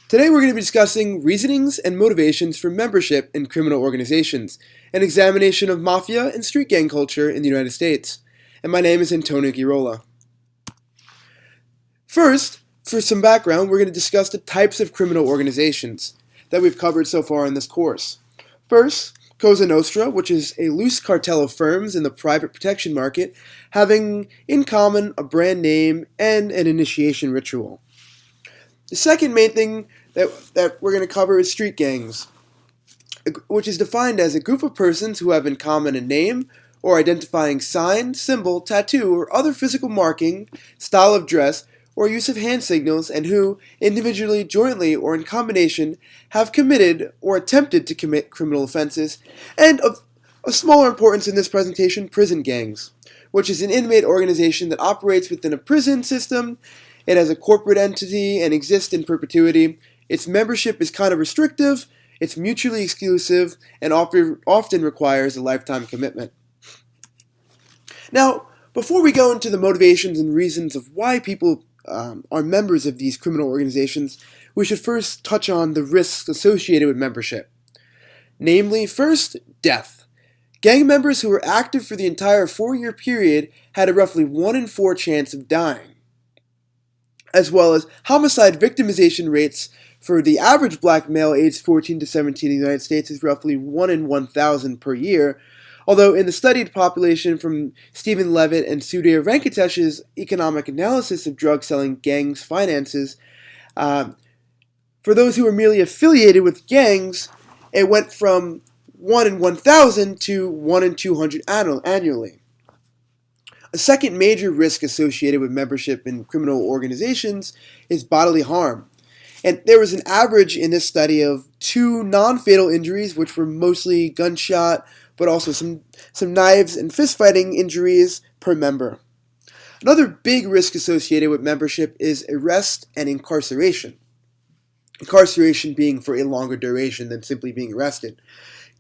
Today we're going to be discussing reasonings and motivations for membership in criminal organizations, an examination of Mafia and street gang culture in the United States. And my name is Antonio Girola. First, for some background, we're going to discuss the types of criminal organizations that we've covered so far in this course. First, Cosa Nostra, which is a loose cartel of firms in the private protection market having in common a brand name and an initiation ritual. The second main thing that we're going to cover is street gangs, which is defined as a group of persons who have in common a name or identifying sign, symbol, tattoo, or other physical marking, style of dress, or use of hand signals, and who, individually, jointly, or in combination, have committed or attempted to commit criminal offenses, and of smaller importance in this presentation, prison gangs, which is an inmate organization that operates within a prison system. It has a corporate entity and exists in perpetuity. Its membership is kind of restrictive, it's mutually exclusive, and often requires a lifetime commitment. Now, before we go into the motivations and reasons of why people are members of these criminal organizations, we should first touch on the risks associated with membership. Namely, first, death. Gang members who were active for the entire 4-year period had a roughly 1 in 4 chance of dying, as well as homicide victimization rates for the average black male aged 14 to 17 in the United States is roughly 1 in 1,000 per year, although in the studied population from Stephen Levitt and Sudhir Venkatesh's economic analysis of drug-selling gangs' finances, for those who were merely affiliated with gangs, it went from 1 in 1,000 to 1 in 200 annually. A second major risk associated with membership in criminal organizations is bodily harm. And there was an average in this study of 2 non-fatal injuries, which were mostly gunshot, but also some knives and fist-fighting injuries per member. Another big risk associated with membership is arrest and incarceration. Incarceration being for a longer duration than simply being arrested.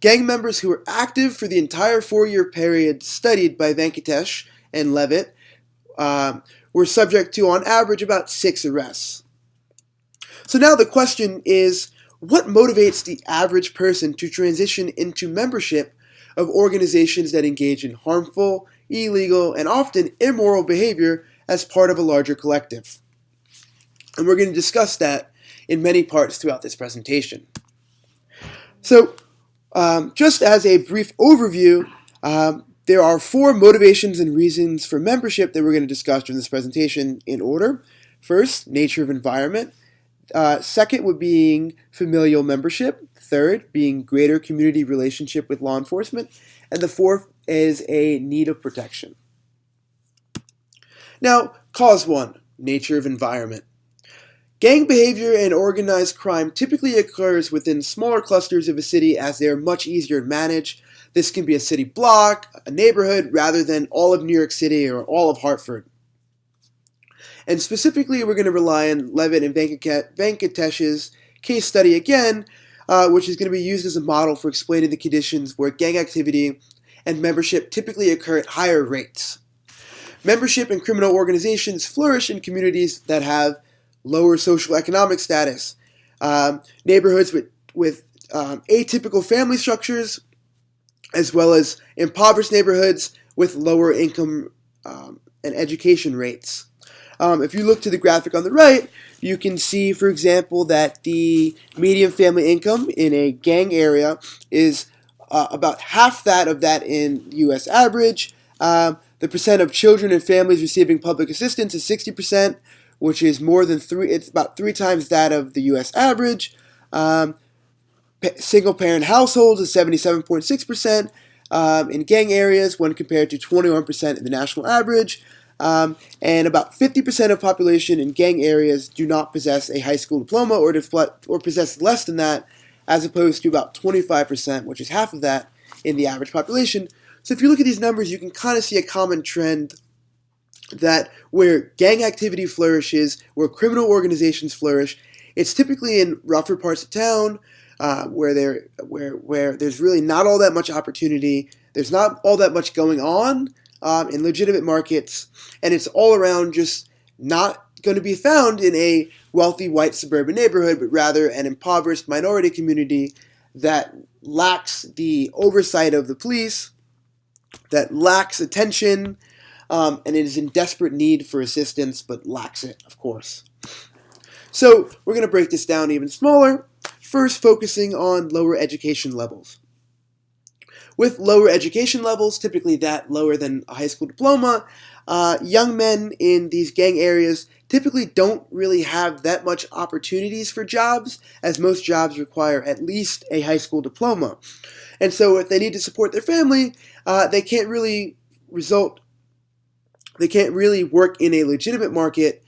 Gang members who were active for the entire 4-year period studied by Venkatesh and Levitt were subject to, on average, about 6 arrests. So now the question is, what motivates the average person to transition into membership of organizations that engage in harmful, illegal, and often immoral behavior as part of a larger collective? And we're going to discuss that in many parts throughout this presentation. So, just as a brief overview, there are 4 motivations and reasons for membership that we're going to discuss during this presentation in order. First, nature of environment. Second would being familial membership. Third, being greater community relationship with law enforcement. And the fourth is a need of protection. Now, cause 1, nature of environment. Gang behavior and organized crime typically occurs within smaller clusters of a city as they are much easier to manage. This can be a city block, a neighborhood, rather than all of New York City or all of Hartford. And specifically, we're going to rely on Levitt and Venkatesh's case study again, which is going to be used as a model for explaining the conditions where gang activity and membership typically occur at higher rates. Membership in criminal organizations flourish in communities that have lower social economic status, neighborhoods with atypical family structures, as well as impoverished neighborhoods with lower income and education rates. If you look to the graphic on the right, you can see, for example, that the median family income in a gang area is about half that in U.S. average. The percent of children and families receiving public assistance is 60%, which is it's about 3 times that of the U.S. average. Single-parent households is 77.6% in gang areas when compared to 21% in the national average. And about 50% of population in gang areas do not possess a high school diploma or possess less than that, as opposed to about 25%, which is half of that, in the average population. So if you look at these numbers, you can kind of see a common trend that where gang activity flourishes, where criminal organizations flourish, it's typically in rougher parts of town, where there's really not all that much opportunity, there's not all that much going on in legitimate markets, and it's all around just not going to be found in a wealthy white suburban neighborhood, but rather an impoverished minority community that lacks the oversight of the police, that lacks attention, and it is in desperate need for assistance, but lacks it, of course. So we're going to break this down even smaller, first focusing on lower education levels. With lower education levels, typically that lower than a high school diploma, young men in these gang areas typically don't really have that much opportunities for jobs, as most jobs require at least a high school diploma. And so if they need to support their family, they can't really work in a legitimate market,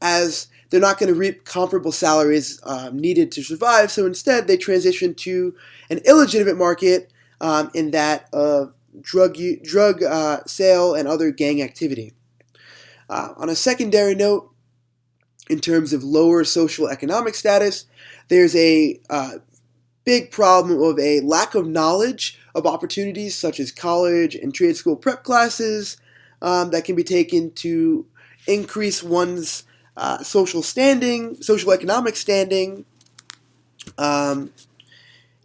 as they're not going to reap comparable salaries needed to survive. So instead, they transition to an illegitimate market in that of drug sale and other gang activity. On a secondary note, in terms of lower social economic status, there's a big problem of a lack of knowledge of opportunities such as college and trade school prep classes that can be taken to increase one's social economic standing,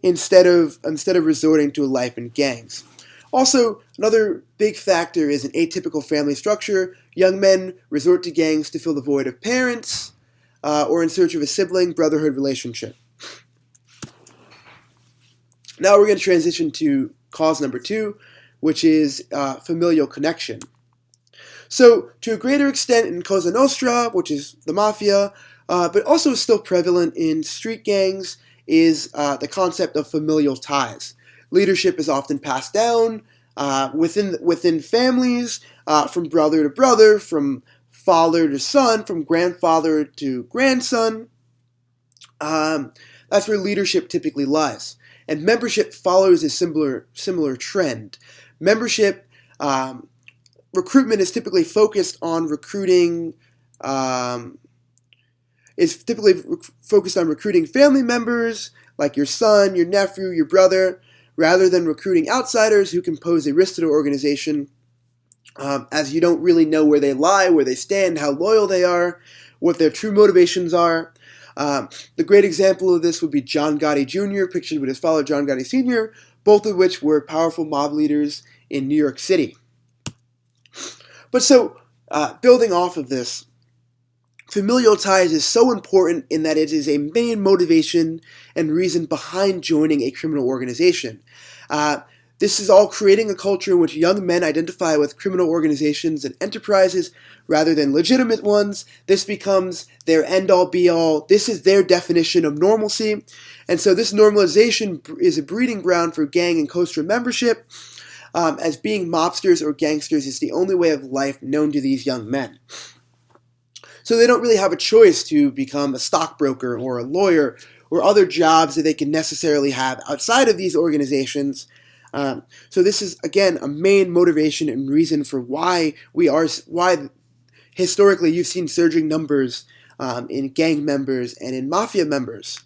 instead of resorting to a life in gangs. Also, another big factor is an atypical family structure. Young men resort to gangs to fill the void of parents or in search of a sibling brotherhood relationship. Now we're going to transition to cause number 2, which is familial connection. So, to a greater extent in Cosa Nostra, which is the Mafia, but also still prevalent in street gangs, is the concept of familial ties. Leadership is often passed down within families, from brother to brother, from father to son, from grandfather to grandson. That's where leadership typically lies. And membership follows a similar trend. Membership recruitment is typically focused on recruiting family members like your son, your nephew, your brother, rather than recruiting outsiders who can pose a risk to the organization, as you don't really know where they lie, where they stand, how loyal they are, what their true motivations are. The great example of this would be John Gotti Jr., pictured with his father John Gotti Sr., both of which were powerful mob leaders in New York City. But so, building off of this, familial ties is so important in that it is a main motivation and reason behind joining a criminal organization. This is all creating a culture in which young men identify with criminal organizations and enterprises rather than legitimate ones. This becomes their end-all, be-all. This is their definition of normalcy. And so this normalization is a breeding ground for gang and Kostra membership, as being mobsters or gangsters is the only way of life known to these young men. So they don't really have a choice to become a stockbroker or a lawyer or other jobs that they can necessarily have outside of these organizations. So this is, again, a main motivation and reason for why historically you've seen surging numbers in gang members and in mafia members.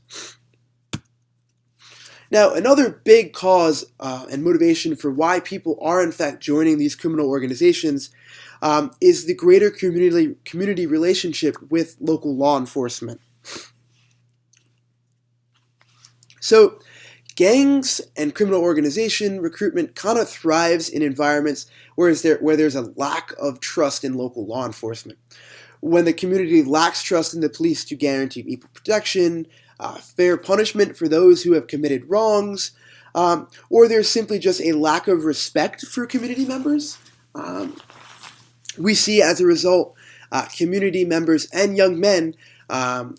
Now, another big cause and motivation for why people are in fact joining these criminal organizations is the greater community relationship with local law enforcement. So, gangs and criminal organization recruitment kind of thrives in environments where there's a lack of trust in local law enforcement. When the community lacks trust in the police to guarantee equal protection, fair punishment for those who have committed wrongs, or there's simply just a lack of respect for community members, we see as a result community members and young men are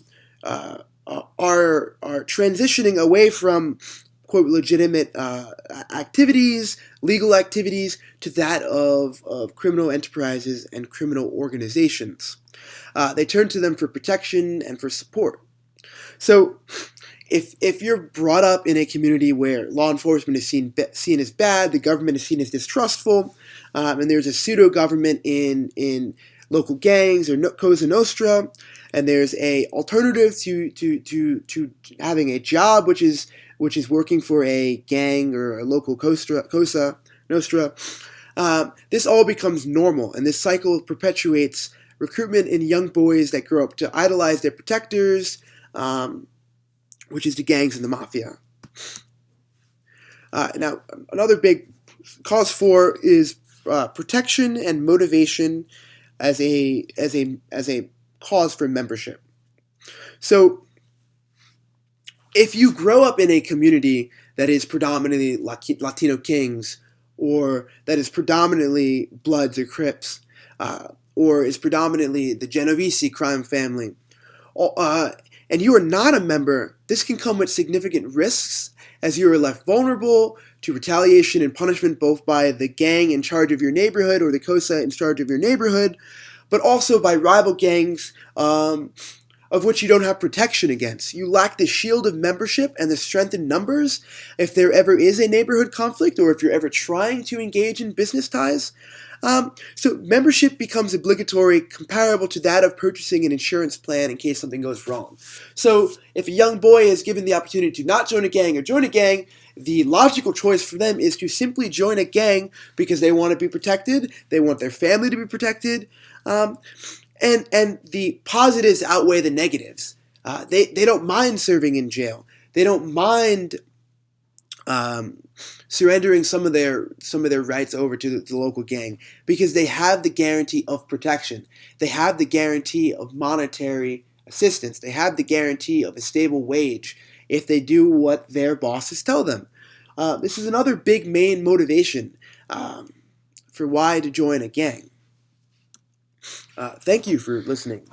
transitioning away from, quote, legitimate activities, legal activities, to that of criminal enterprises and criminal organizations. They turn to them for protection and for support. So if you're brought up in a community where law enforcement is seen as bad, the government is seen as distrustful, and there's a pseudo-government in local gangs or Cosa Nostra, and there's a alternative to having a job, which is working for a gang or a local Cosa Nostra, this all becomes normal, and this cycle perpetuates recruitment in young boys that grow up to idolize their protectors, which is the gangs and the mafia. Now, another big cause for is protection and motivation as a cause for membership. So, if you grow up in a community that is predominantly Latino kings, or that is predominantly Bloods or Crips, or is predominantly the Genovese crime family, and you are not a member, this can come with significant risks, as you are left vulnerable to retaliation and punishment both by the gang in charge of your neighborhood or the COSA in charge of your neighborhood, but also by rival gangs of which you don't have protection against. You lack the shield of membership and the strength in numbers if there ever is a neighborhood conflict or if you're ever trying to engage in business ties. So membership becomes obligatory, comparable to that of purchasing an insurance plan in case something goes wrong. So if a young boy is given the opportunity to not join a gang or join a gang, the logical choice for them is to simply join a gang because they want to be protected, they want their family to be protected, and the positives outweigh the negatives. They don't mind serving in jail. They don't mind surrendering some of their rights over to the local gang because they have the guarantee of protection. They have the guarantee of monetary assistance. They have the guarantee of a stable wage if they do what their bosses tell them. This is another big main motivation for why to join a gang. Thank you for listening.